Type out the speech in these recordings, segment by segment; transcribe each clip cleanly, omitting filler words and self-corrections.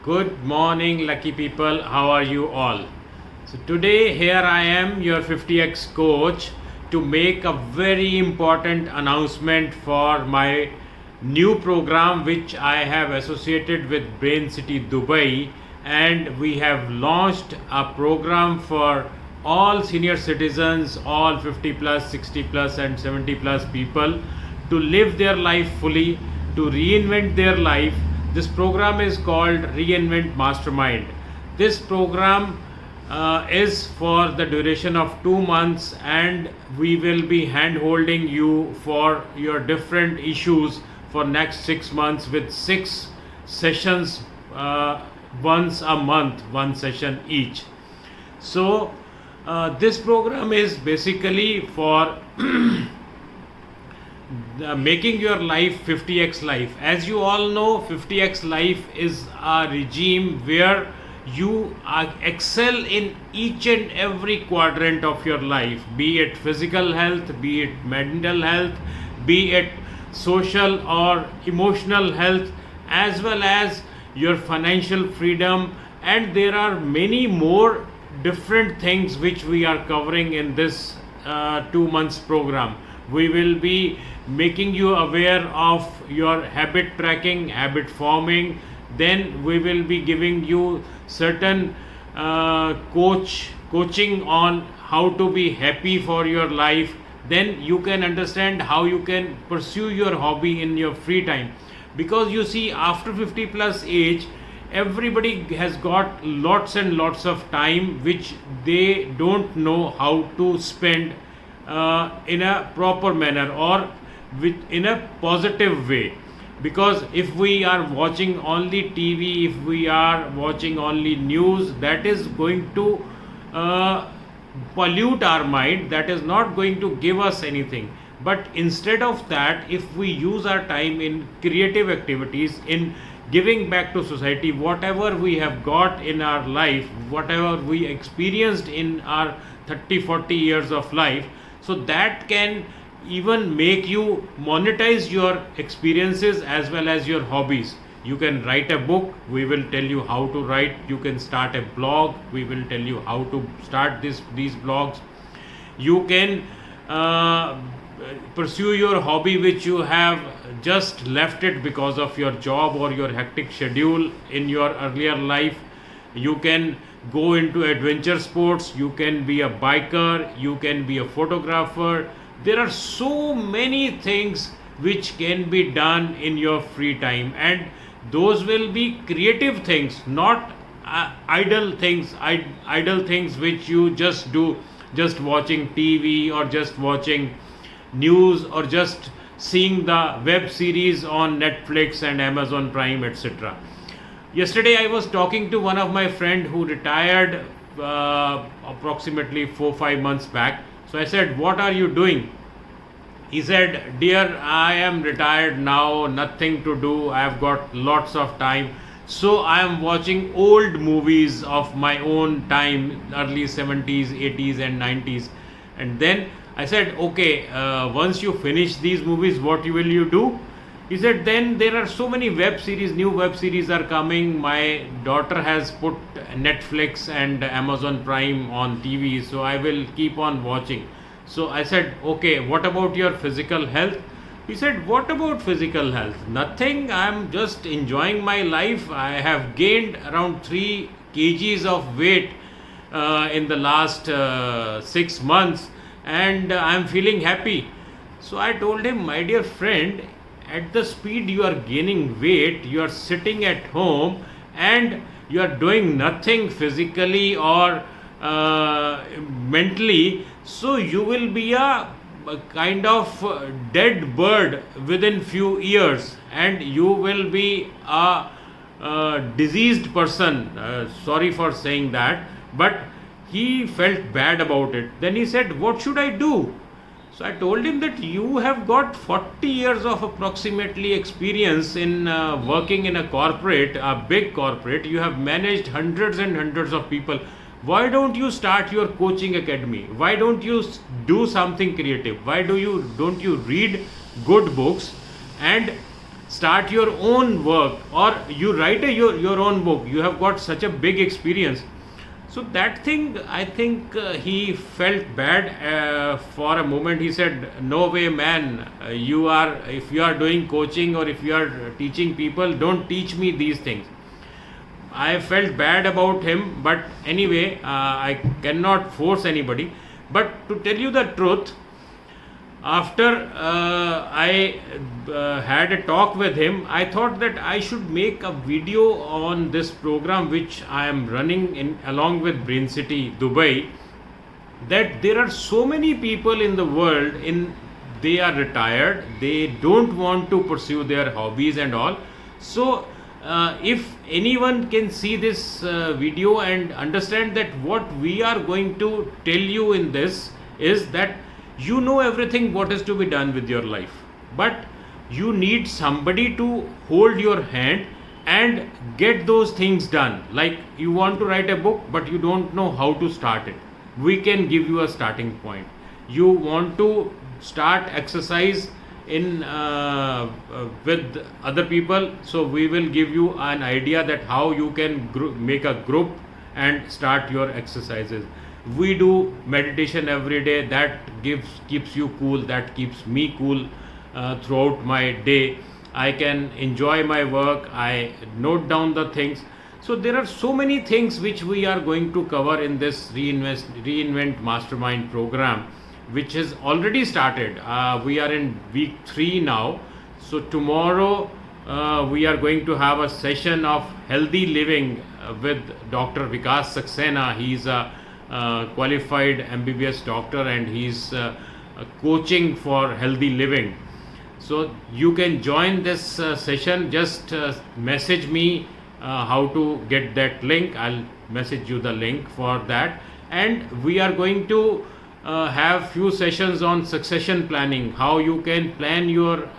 Good morning, lucky people. How are you all? So, today, here I am, your 50x coach, to make a very important announcement for my new program, which I have associated with Brain City Dubai. And we have launched a program for all senior citizens, all 50 plus, 60 plus, and 70 plus people to live their life fully, to reinvent their life. This program is called Reinvent Mastermind. This program is for the duration of 2 months, and we will be hand holding you for your different issues for next 6 months with 6 sessions, once a month, one session each. So this program is basically for making your life 50x life. As you all know, 50x life is a regime where you excel in each and every quadrant of your life, be it physical health, be it mental health, be it social or emotional health, as well as your financial freedom. And there are many more different things which we are covering in this 2 months program. We will be making you aware of your habit tracking, habit forming. Then we will be giving you certain coaching on how to be happy for your life. Then you can understand how you can pursue your hobby in your free time. Because you see, after 50 plus age, everybody has got lots and lots of time which they don't know how to spend in a proper manner or in a positive way. Because if we are watching only TV, if we are watching only news, that is going to pollute our mind, that is not going to give us anything. But instead of that, if we use our time in creative activities, in giving back to society, whatever we have got in our life, whatever we experienced in our 30-40 years of life, so that can even make you monetize your experiences as well as your hobbies. You can write a book, we will tell you how to write. You can start a blog, we will tell you how to start these blogs. You can pursue your hobby which you have just left it because of your job or your hectic schedule in your earlier life. You can go into adventure sports, you can be a biker, you can be a photographer. There are so many things which can be done in your free time, and those will be creative things, not idle things which you just do, just watching TV or just watching news or just seeing the web series on Netflix and Amazon Prime, etc. Yesterday I was talking to one of my friend who retired approximately 4-5 months back. So I said, what are you doing? He said, dear, I am retired now, nothing to do, I have got lots of time. So I am watching old movies of my own time, early 70s, 80s and 90s. And then I said, okay, once you finish these movies, what will you do? He said, then there are so many web series, new web series are coming. My daughter has put Netflix and Amazon Prime on TV, so I will keep on watching. So I said, okay, what about your physical health? He said, what about physical health? Nothing, I'm just enjoying my life. I have gained around 3 kgs of weight in the last 6 months, and I'm feeling happy. So I told him, my dear friend, at the speed you are gaining weight, you are sitting at home and you are doing nothing physically or mentally, so you will be a kind of dead bird within few years, and you will be a diseased person. Sorry for saying that, but he felt bad about it. Then he said, what should I do? So I told him that you have got 40 years of approximately experience in working in a corporate, a big corporate. You have managed hundreds and hundreds of people. Why don't you start your coaching academy? Why don't you do something creative? Why don't you read good books and start your own work, or you write your own book. You have got such a big experience. So that thing, I think he felt bad for a moment. He said, "No way, man. If you are doing coaching or if you are teaching people, don't teach me these things." I felt bad about him, but anyway, I cannot force anybody. But to tell you the truth, after I had a talk with him, I thought that I should make a video on this program which I am running in along with Brain City Dubai. That there are so many people in the world, they are retired, they don't want to pursue their hobbies and all. So if anyone can see this video and understand that what we are going to tell you in this is that you know everything what is to be done with your life, but you need somebody to hold your hand and get those things done. Like you want to write a book but you don't know how to start it, we can give you a starting point. You want to start exercise in with other people, so we will give you an idea that how you can make a group and start your exercises. We do meditation every day, that keeps you cool, that keeps me cool throughout my day. I can enjoy my work, I note down the things. So there are so many things which we are going to cover in this Reinvent Mastermind program, which has already started. We are in week 3 now. So tomorrow we are going to have a session of healthy living with Dr. Vikas Saxena. He's a qualified MBBS doctor and he's coaching for healthy living. So you can join this session. Just message me how to get that link. I'll message you the link for that. And we are going to have few sessions on succession planning, how you can plan your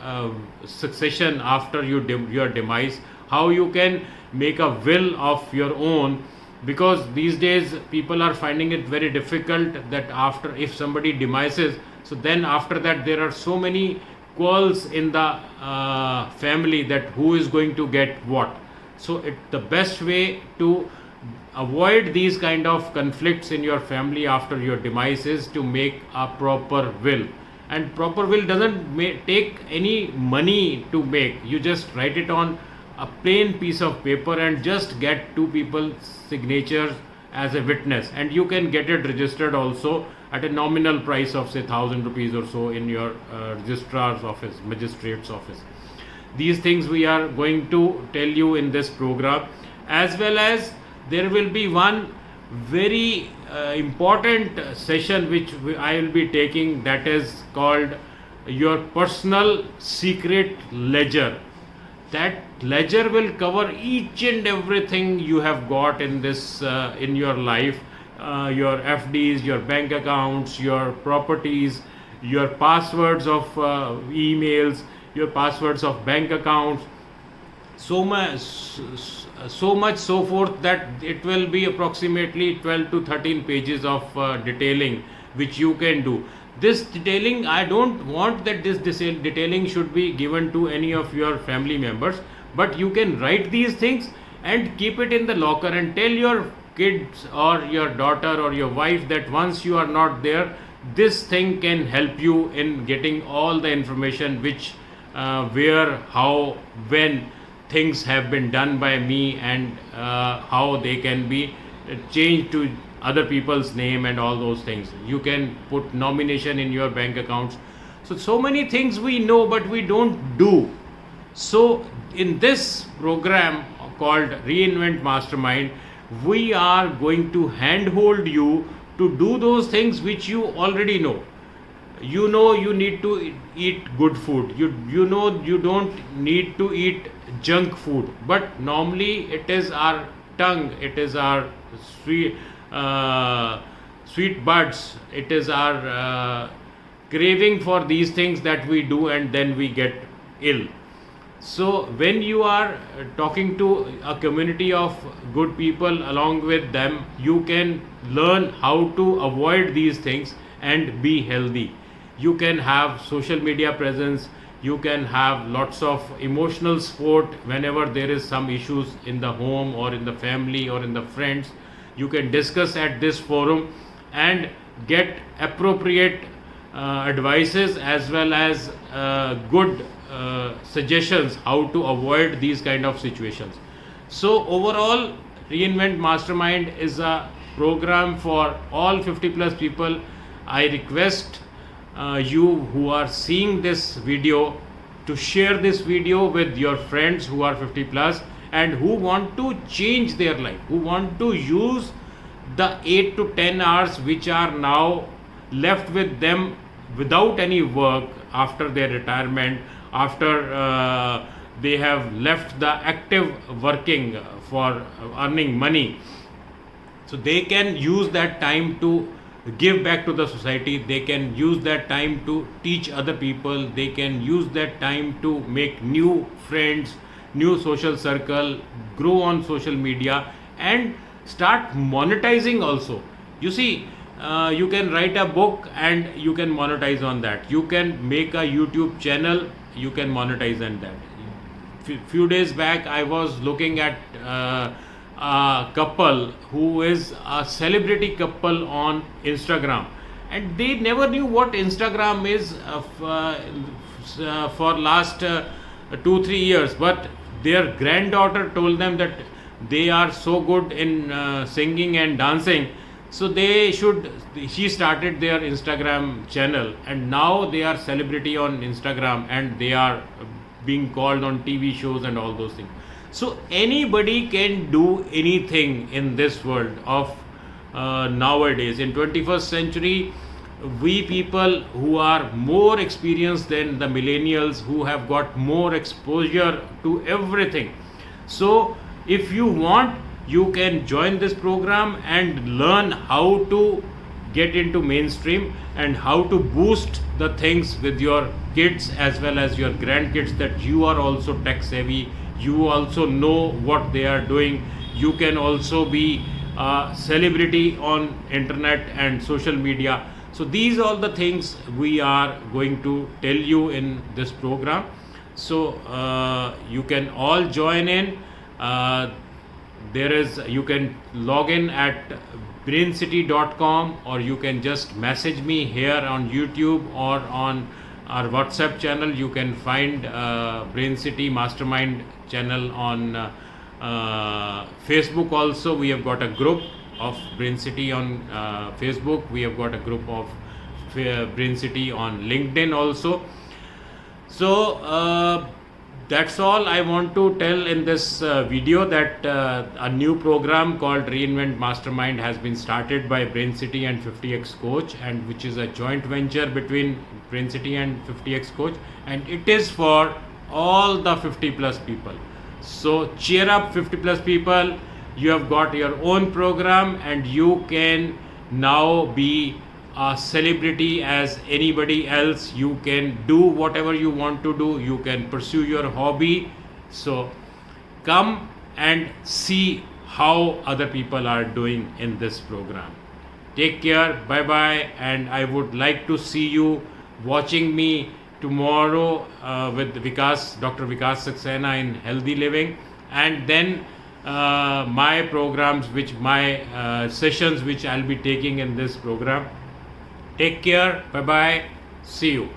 succession after your demise, how you can make a will of your own, because these days people are finding it very difficult that after, if somebody demises, so then after that there are so many calls in the family that who is going to get what. So the best way to avoid these kind of conflicts in your family after your demise is to make a proper will. And proper will doesn't take any money to make. You just write it on a plain piece of paper and just get 2 people's signatures as a witness, and you can get it registered also at a nominal price of say 1,000 rupees or so in your registrar's office, magistrate's office. These things we are going to tell you in this program, as well as there will be one very important session which I will be taking, that is called your personal secret ledger. That ledger will cover each and everything you have got in this in your life, your FDs, your bank accounts, your properties, your passwords of emails, your passwords of bank accounts, so much so forth, that it will be approximately 12 to 13 pages of detailing which you can do. This detailing, I don't want that this detailing should be given to any of your family members, but you can write these things and keep it in the locker and tell your kids or your daughter or your wife that once you are not there, this thing can help you in getting all the information which where, how, when things have been done by me, and how they can be changed to other people's name and all those things. You can put nomination in your bank accounts. So many things we know but we don't do. So in this program called Reinvent Mastermind, we are going to handhold you to do those things which you already know. You know you need to eat good food. You know you don't need to eat junk food. But normally it is our tongue, it is our sweet buds, it is our craving for these things that we do, and then we get ill. So when you are talking to a community of good people, along with them you can learn how to avoid these things and be healthy. You can have social media presence, You can have lots of emotional support whenever there is some issues in the home or in the family or in the friends. You can discuss at this forum and get appropriate advices as well as good suggestions how to avoid these kind of situations. So overall, Reinvent Mastermind is a program for all 50 plus people. I request you who are seeing this video to share this video with your friends who are 50 plus and who want to change their life, who want to use the 8 to 10 hours which are now left with them without any work after their retirement, after they have left the active working for earning money. So they can use that time to give back to the society, they can use that time to teach other people, they can use that time to make new friends, new social circle, grow on social media and start monetizing also. You see, you can write a book and you can monetize on that. You can make a YouTube channel, you can monetize on that. Few days back I was looking at a couple who is a celebrity couple on Instagram, and they never knew what Instagram is for last 2-3 years, but their granddaughter told them that they are so good in singing and dancing, so she started their Instagram channel and now they are celebrity on Instagram and they are being called on TV shows and all those things. So anybody can do anything in this world of nowadays. In 21st century, we people who are more experienced than the millennials, who have got more exposure to everything. So if you want, you can join this program and learn how to get into mainstream and how to boost the things with your kids as well as your grandkids, that you are also tech savvy, you also know what they are doing, you can also be a celebrity on internet and social media. So these are all the things we are going to tell you in this program. So you can all join in. You can log in at braincity.com, or you can just message me here on YouTube or on our WhatsApp channel. You can find Brain City Mastermind channel on Facebook also. We have got a group of Brain City on Facebook. We have got a group of Brain City on LinkedIn also. So that's all I want to tell in this video, that a new program called Reinvent Mastermind has been started by Brain City and 50x Coach, and which is a joint venture between Brain City and 50x Coach, and it is for all the 50 plus people. So cheer up 50 plus people, you have got your own program and you can now be a celebrity as anybody else. You can do whatever you want to do, you can pursue your hobby. So come and see how other people are doing in this program. Take care, bye bye, and I would like to see you watching me tomorrow with Dr. Vikas Saxena in Healthy Living, and then my programs, my sessions which I'll be taking in this program. Take care, bye bye, see you.